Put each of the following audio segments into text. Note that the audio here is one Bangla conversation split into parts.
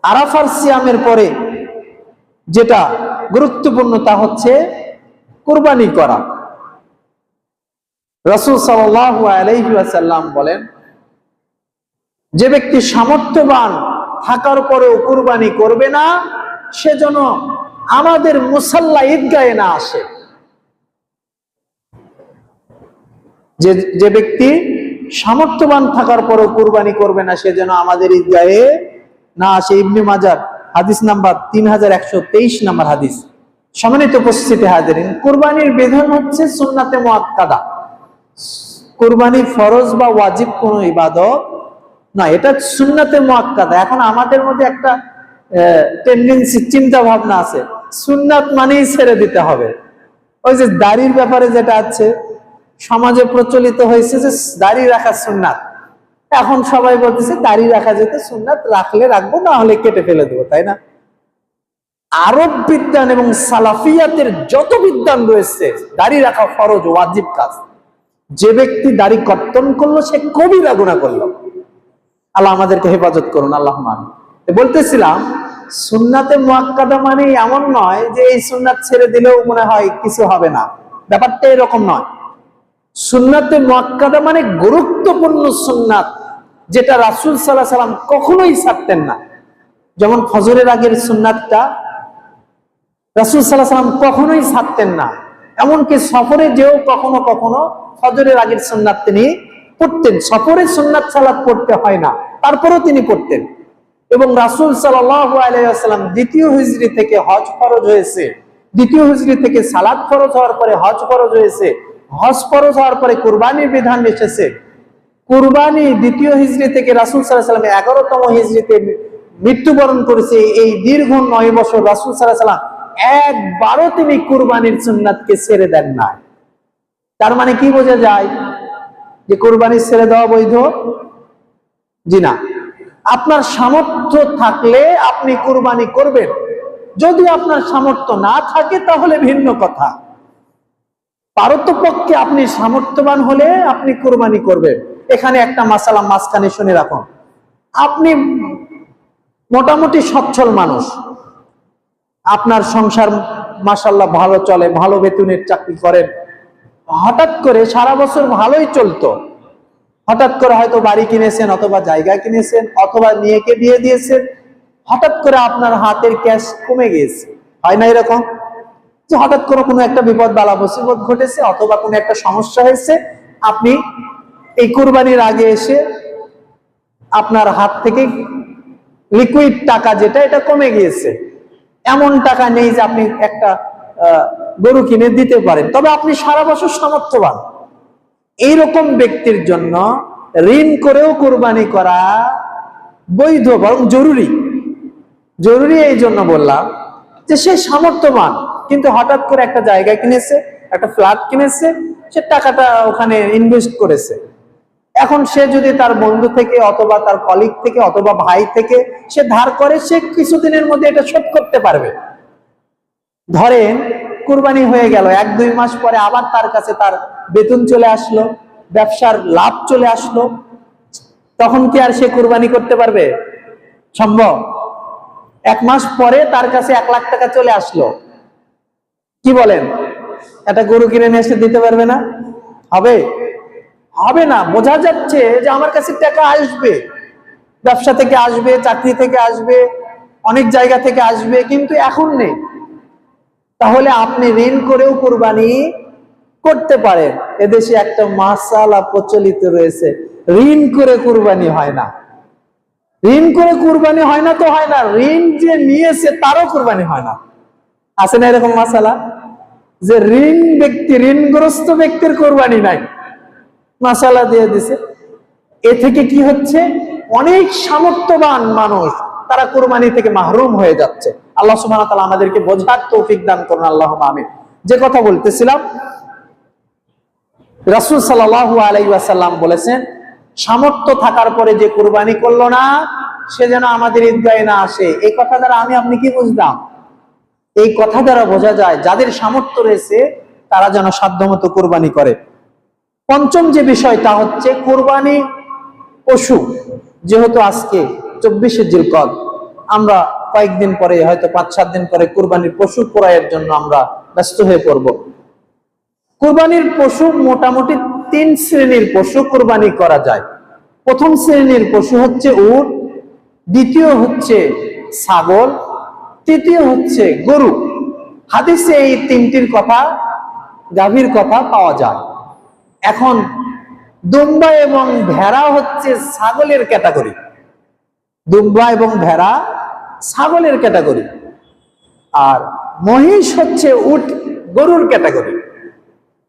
আরাফার সিয়ামের পরে যেটা গুরুত্বপূর্ণ তা হচ্ছে কুরবানি করা। রাসূল সাল্লাল্লাহু আলাইহি ওয়াসাল্লাম বলেন, যে ব্যক্তি সামর্থ্যবান থাকার পরেও কুরবানি করবে না, সে যেন আমাদের মুসাল্লা ঈদগাহে না আসে। যে ব্যক্তি সামর্থ্যবান থাকার পরেও কুরবানি করবে না, সে যেন আমাদের ঈদগাহে না আসে। ইবনে মাজাহ হাদিস নাম্বার 3123 নম্বর হাদিস। সম্মানিত উপস্থিতি হাজিরিন, কুরবানির বিধান হচ্ছে সুন্নাতে মুআক্কাদা। কুরবানি ফরজ বা ওয়াজিব কোনো ইবাদত না, এটা সুন্নাতে মুআক্কাদা। এখন আমাদের মধ্যে একটা টেন্ডেন্সি, চিন্তা ভাবনা আছে, সুন্নাত মানেই ছেড়ে দিতে হবে। ওই যে দাড়ির ব্যাপারে যেটা আছে, সমাজে প্রচলিত হয়েছে যে দাড়ি রাখা সুন্নাত। এখন সবাই বলতেছে দাড়ি রাখা যেতে সুন্নাত, রাখলে রাখবো, না হলে কেটে ফেলে দেবো, তাই না? আরব বিদ্যান এবং সালাফিয়াতের যত বিদ্যান রয়েছে, দাড়ি রাখা ফরজ ওয়াজিব কাজ। যে ব্যক্তি দাড়ি কর্তন করলো সে কবিরা গুনাহ করলো। আল্লাহ আমাদেরকে হেফাজত করুন, আল্লাহুম্মা আমিন। বলতেছিলাম, সুন্নাতে মুআক্কাদা মানে এমন নয় যে এই সুন্নাত ছেড়ে দিলেও মনে হয় কিছু হবে না, ব্যাপারটা এরকম নয়। সুন্নাতে মুআক্কাদা মানে গুরুত্বপূর্ণ সুন্নাত, যেটা রাসূল সাল্লাল্লাহু আলাইহি ওয়াসাল্লাম কখনোই ছাড়তেন না। যেমন ফজরের আগের সুন্নাতটা রাসূল সাল্লাল্লাহু আলাইহি ওয়াসাল্লাম কখনোই ছাড়তেন না। এমনকি সফরে যেও কখনো কখনো ফজরের আগের সুন্নাত তিনি পড়তেন। সফরে সুন্নাত সালাত পড়তে হয় না, তারপরেও তিনি পড়তেন। এবং রাসূল সাল্লাল্লাহু আলাইহি ওয়াসাল্লাম দ্বিতীয় হিজরি থেকে হজ ফরজ হয়েছে, দ্বিতীয় হিজরি থেকে সালাত ফরজ হওয়ার পরে হজ ফরজ হয়েছে, হজ ফরজ হওয়ার পরে কুরবানির বিধান এসেছে। কুরবানি দ্বিতীয় হিজরি থেকে রাসূল সাল্লাল্লাহু আলাইহি ওয়াসাল্লাম 11তম হিজরিতে মৃত্যুবরণ করেছে। এই দীর্ঘ 9 বছর রাসূল সাল্লাল্লাহু আলাইহি ওয়াসাল্লাম একবারও তিনি কুরবানির সুন্নাতকে ছেড়ে দেন না। তার মানে কি বোঝা যায় যে কুরবানি ছেড়ে দেওয়া বৈধ? জি না। আপনার সামর্থ্য থাকলে আপনি কুরবানি করবেন, যদি আপনার সামর্থ্য না থাকে তাহলে ভিন্ন কথা। পারতপক্ষে আপনি সামর্থ্যবান হলে আপনি কুরবানি করবেন। এখানে একটা মাসালা মাঝখানে শুনে রাখুন। আপনি মোটামুটি সচ্ছল মানুষ, আপনার সংসার মাশাআল্লাহ ভালো চলে, ভালো বেতনের চাকরি করেন, হঠাৎ করে সারা বছর ভালোই চলতো, হঠাৎ করে হয়তো বাড়ি কিনেছেন, অথবা জায়গা কিনেছেন, অথবা মেয়েকে বিয়ে দিয়েছেন, হঠাৎ করে আপনার হাতের ক্যাশ কমে গিয়েছে। হয় না এরকম যে হঠাৎ করে কোনো একটা বিপদ বালা মুসিবত ঘটেছে, অথবা কোনো একটা সমস্যা হয়েছে, আপনি এই কুরবানির আগে এসে আপনার হাত থেকে লিকুইড টাকা যেটা, এটা কমে গিয়েছে। এমন টাকা নেই যে আপনি একটা গরু কিনে দিতে পারেন, তবে আপনি সারা বছর সামর্থ্যবান। এইরকম ব্যক্তির জন্য ঋণ করেও কুরবানি করা বৈধ, বরং জরুরি। জরুরি এই জন্য বললাম যে সে সামর্থ্যবান, কিন্তু হঠাৎ করে একটা জায়গা কিনেছে, একটা ফ্ল্যাট কিনেছে, সে টাকাটা ওখানে ইনভেস্ট করেছে। এখন সে যদি তার বন্ধু থেকে, অথবা তার কলিগ থেকে, অথবা ভাই থেকে সে ধার করে, সে কিছুদিনের মধ্যে এটা শোধ করতে পারবে। ধরেন কুরবানি হয়ে গেল, 1-2 মাস পরে আবার তার কাছে তার বেতন চলে আসলো, ব্যবসার লাভ চলে আসলো, তখন কি আর সে কুরবানি করতে পারবে? সম্ভব? 1 মাস পরে তার কাছে 1 লাখ টাকা চলে আসলো, কি বলেন? একটা গরু কিনে নিয়ে এসে দিতে পারবে না? হবে? হবে না। বোঝা যাচ্ছে যে আমার কাছে টাকা আসবে, ব্যবসা থেকে আসবে, চাকরি থেকে আসবে, অনেক জায়গা থেকে আসবে, কিন্তু এখন নেই। তাহলে আপনি ঋণ করেও কুরবানি করতে পারেন। এদেশে একটা মাসালা প্রচলিত রয়েছে, ঋণ করে কুরবানি হয় না। ঋণ করে কুরবানি হয় না তো হয় না, ঋণ যে নিয়েছে তারও কুরবানি হয় না। আছে না এরকম মাসালা যে ঋণগ্রস্ত ব্যক্তির কুরবানি নাই, মাসালা দিয়ে দিছে। এ থেকে কি হচ্ছে? অনেক সামর্থ্যবান মানুষ তারা কুরবানি থেকে মাহরুম হয়ে যাচ্ছে। আল্লাহ সুবহানাহু ওয়া তাআলা আমাদেরকে বোঝার তৌফিক দান করুন, আল্লাহুম্মা আমিন। যে কথা বলতেছিলাম, রাসূল সাল্লাল্লাহু আলাইহি ওয়াসাল্লাম বলেছেন, সামর্থ্য থাকার পরে যে কুরবানি করলো না, সে যেন আমাদের ঈদগাহে না আসে। এই কথা দ্বারা আপনি কি বুঝলাম? এই কথা দ্বারা বোঝা যায় যাদের সামর্থ্য রয়েছে তারা যেন সাধ্যমতো কুরবানি করে। পঞ্চম যে বিষয়টা হচ্ছে কুরবানি পশু, যেহেতু আজকে 24শে জিলকদ, আমরা কয়েকদিন পরে, হয়তো 5-7 দিন পরে কুরবানির পশু ক্রয়ের জন্য আমরা ব্যস্ত হয়ে পড়ব। কুরবানির পশু মোটামুটি 3 শ্রেণীর পশু কুরবানি করা যায়। প্রথম শ্রেণীর পশু হচ্ছে উট, দ্বিতীয় হচ্ছে ছাগল, তৃতীয় হচ্ছে গরু। হাদিসে এই 3টির কথা, গাভীর কথা পাওয়া যায়। এখন দুম্বা এবং ভেড়া হচ্ছে ছাগলের ক্যাটাগরি। দুম্বা এবং ভেড়া ছাগলের ক্যাটাগরি, আর মহিষ হচ্ছে উট গরুর ক্যাটাগরি।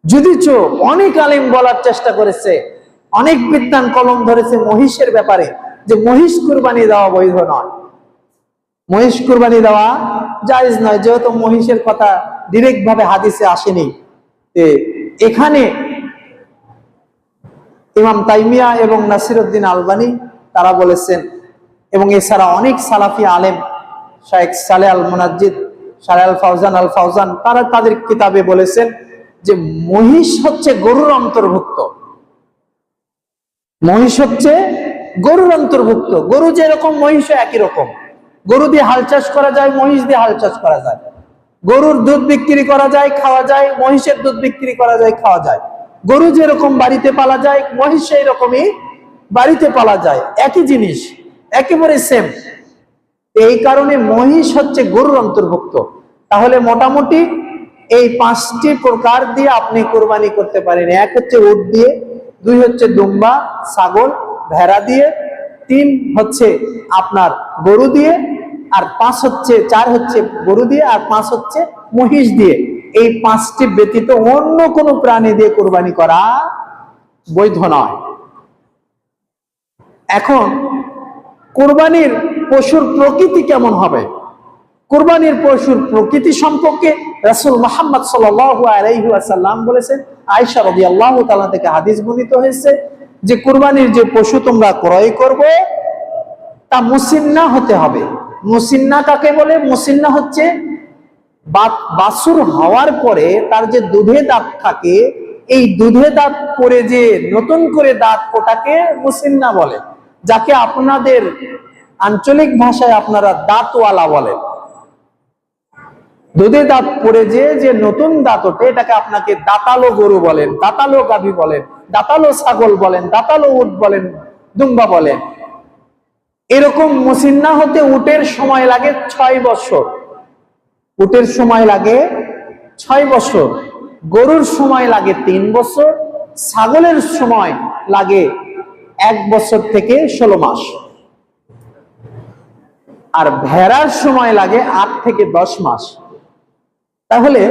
যদিচ অনেক আলেম বলার চেষ্টা করেছে, অনেক বিদ্বান কলম ধরেছে মহিষের ব্যাপারে, যে মহিষ কুরবানি দেওয়া বৈধ নয়, মহিষ কুরবানি দেওয়া জায়েজ নয়, যেহেতু মহিষের কথা ডিরেক্ট ভাবে হাদিসে আসেনি। এখানে ইমাম তাইমিয়া এবং নাসিরউদ্দিন আলবানী তারা বলেছেন, এবং এছাড়া অনেক সালাফি আলেম, শাইখ সালেহ আল মুনাজ্জিদ, সালেহ আল ফাউজান, তারা তাদের কিতাবে বলেছেন যে মহিষ হচ্ছে গরুর অন্তর্ভুক্ত। মহিষ হচ্ছে গরুর অন্তর্ভুক্ত। গরু যেরকম মহিষ একই রকম। গরু দিয়ে হাল চাষ করা যায়, মহিষ দিয়ে হাল চাষ করা যায়। গরুর দুধ বিক্রি করা যায়, খাওয়া যায়, মহিষের দুধ বিক্রি করা যায়, খাওয়া যায়। গরু যেরকম বাড়িতে পালা যায়, মহিষ সেই রকমই বাড়িতে পালা যায়, একই জিনিস, একেবারে সেম। এই কারণে মহিষ হচ্ছে গরুর অন্তর্ভুক্ত। তাহলে মোটামুটি এই 5টি প্রকার দিয়ে আপনি কুরবানি করতে পারেন। 1 হচ্ছে উট দিয়ে, 2 হচ্ছে দুম্বা ছাগল ভেড়া দিয়ে, 3 হচ্ছে আপনার গরু দিয়ে, আর 4 হচ্ছে গরু দিয়ে, আর 5 হচ্ছে মহিষ দিয়ে। এই 5টি ব্যতীত অন্য কোনো প্রাণী দিয়ে কুরবানি করা বৈধ নয়। এখন কুরবানির পশুর প্রকৃতি কেমন হবে? কুরবানির পশুর প্রকৃতি সম্পর্কে রাসূল মুহাম্মদ সাল্লাল্লাহু আলাইহি ওয়াসাল্লাম বলেছেন, আয়েশা রাদিয়াল্লাহু তাআলা থেকে হাদিস বর্ণিত হয়েছে যে কুরবানির যে পশু তোমরা ক্রয় করবে তা মুসিন্না হতে হবে। মুসিন্না কাকে বলে? মুসিন্না হচ্ছে বাছুর হওয়ার পরে তার যে দুধে দাঁত থাকে, এই দুধে দাঁত পরে যে নতুন করে দাঁত, ওটাকে মুসিন্না বলে, যাকে আপনাদের আঞ্চলিক ভাষায় আপনারা দাঁতওয়ালা বলেন। দুধে দাঁত পরে যে নতুন দাঁত ওঠে, এটাকে আপনাকে দাঁতালো গরু বলেন, দাঁতালো গাভী বলেন, দাঁতালো ছাগল বলেন, দাঁতালো উট বলেন, দুম্বা বলেন। এরকম মুসিন্না হতে উটের সময় লাগে 6 বছর। উটের সময় লাগে 6 বছর, গরুর সময় লাগে 3 বছর, ছাগলের সময় লাগে 1 বছর থেকে 16 মাস, আর ভেড়ার সময় লাগে 8 থেকে 10 মাস। তাহলে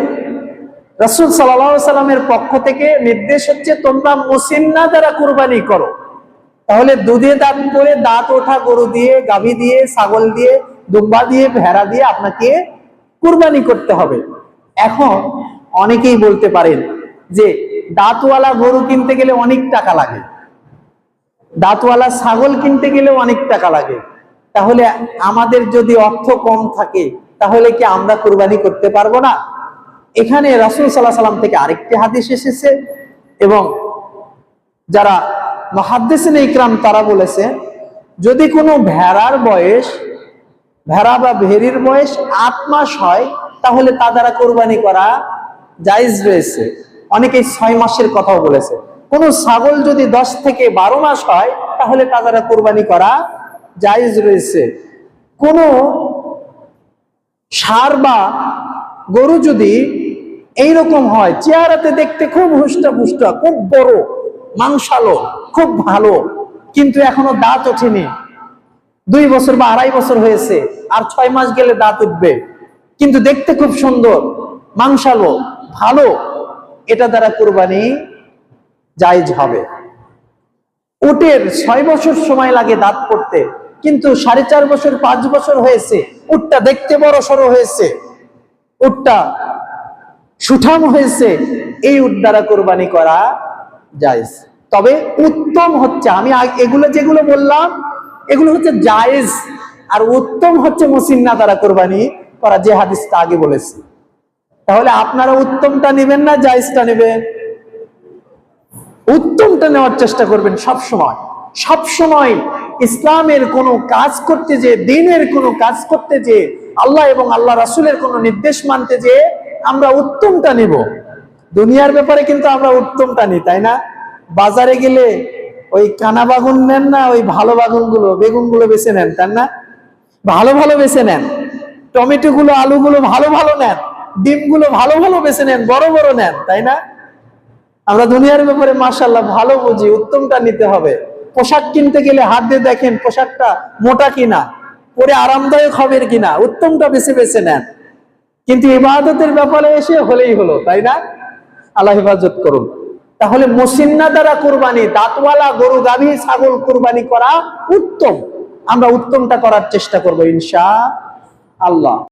রাসূল সাল্লাল্লাহু আলাইহি সাল্লামের পক্ষ থেকে নির্দেশ হচ্ছে তোমরা মুসিন্না দ্বারা কুরবানি করো। তাহলে দুধে দাঁত পরে দাঁত ওঠা গরু দিয়ে, গাভী দিয়ে, ছাগল দিয়ে, দুম্বা দিয়ে, ভেড়া দিয়ে আপনাকে কুরবানি করতে হবে। এখন অনেকেই বলতে পারেন যে দাঁতওয়ালা গরু কিনতে গেলে অনেক টাকা লাগে, দাঁতওয়ালা ছাগল কিনতে গেলে অনেক টাকা লাগে, তাহলে আমাদের যদি অর্থ কম থাকে তাহলে কি আমরা কুরবানি করতে পারবো না? এখানে রাসূল সাল্লাল্লাহু আলাইহি সাল্লাম থেকে আরেকটি হাদিস এসেছে, এবং যারা মুহাদ্দিসিনে ইকরাম তারা বলেছে যদি কোনো ভেড়ার বয়স, ভেড়া বা ভেড়ির বয়স 8 মাস হয় তাহলে তা দ্বারা কুরবানি করা জায়েজ রয়েছে। অনেকেই 6 মাসের কথাও বলেছে। কোন ছাগল যদি 10 থেকে 12 মাস হয় তাহলে তা দ্বারা কুরবানি করা জায়েজ রয়েছে। কোন ষাঁড় বা গরু যদি এইরকম হয়, চেহারাতে দেখতে খুব হুষ্টপুষ্ট, খুব বড়, মাংসালো, খুব ভালো, কিন্তু এখনো দাঁত ওঠেনি, 2 বছর বা 2.5 বছর হয়েছে, আর 6 মাস গেলে দাঁত উঠবে, কিন্তু দেখতে খুব সুন্দর, মাংসালো, ভালো, এটা দ্বারা কুরবানি জায়েজ হবে। উটের 6 বছর সময় লাগে দাঁত পড়তে, কিন্তু 4.5 বছর 5 বছর হয়েছে, উটটা দেখতে বড় সড়ো হয়েছে, উটটা সুঠাম হয়েছে, এই উট দ্বারা কুরবানি করা জায়েজ। তবে উত্তম হচ্ছে, আমি এগুলো যেগুলো বললাম এগুলো হচ্ছে জায়েজ, আর উত্তম হচ্ছে মুসিন্না দ্বারা কুরবানি করা, যে হাদিসটা আগে বলেছি। তাহলে আপনারা উত্তমটা নেবেন না জায়েজটা নেবেন? উত্তমটা নেওয়ার চেষ্টা করবেন সব সময়। সব সময় ইসলামের কোনো কাজ করতে যে, দ্বীনের কোনো কাজ করতে যে, আল্লাহ এবং আল্লাহ রাসূলের কোনো নির্দেশ মানতে যে আমরা উত্তমটা নিব। দুনিয়ার ব্যাপারে কিন্তু আমরা উত্তমটা নিই, তাই না? বাজারে গেলে ওই কানা বাগুন নেন না, ওই ভালো বাগুনগুলো, বেগুনগুলো বেছে নেন, তাই না? ভালো ভালো বেছে নেন, টমেটো গুলো, আলুগুলো ভালো ভালো নেন, ডিমগুলো ভালো ভালো বেছে নেন, বড় বড় নেন, তাই না? আমরা দুনিয়ার ব্যাপারে মাশাআল্লাহ ভালো বুঝি, উত্তমটা নিতে হবে। পোশাক কিনতে গেলে হাত দিয়ে দেখেন পোশাকটা মোটা কিনা, পরে আরামদায়ক হবে কিনা, উত্তমটা বেছে বেছে নেন। কিন্তু ইবাদতের ব্যাপারে এসে হলেই হলো, তাই না? আল্লাহ হেফাজত করুন। তাহলে মুসিন্না দ্বারা কুরবানি, দাঁতওয়ালা গরু, গাভী, ছাগল কুরবানি করা উত্তম। আমরা উত্তমটা করার চেষ্টা করব ইনশাআল্লাহ।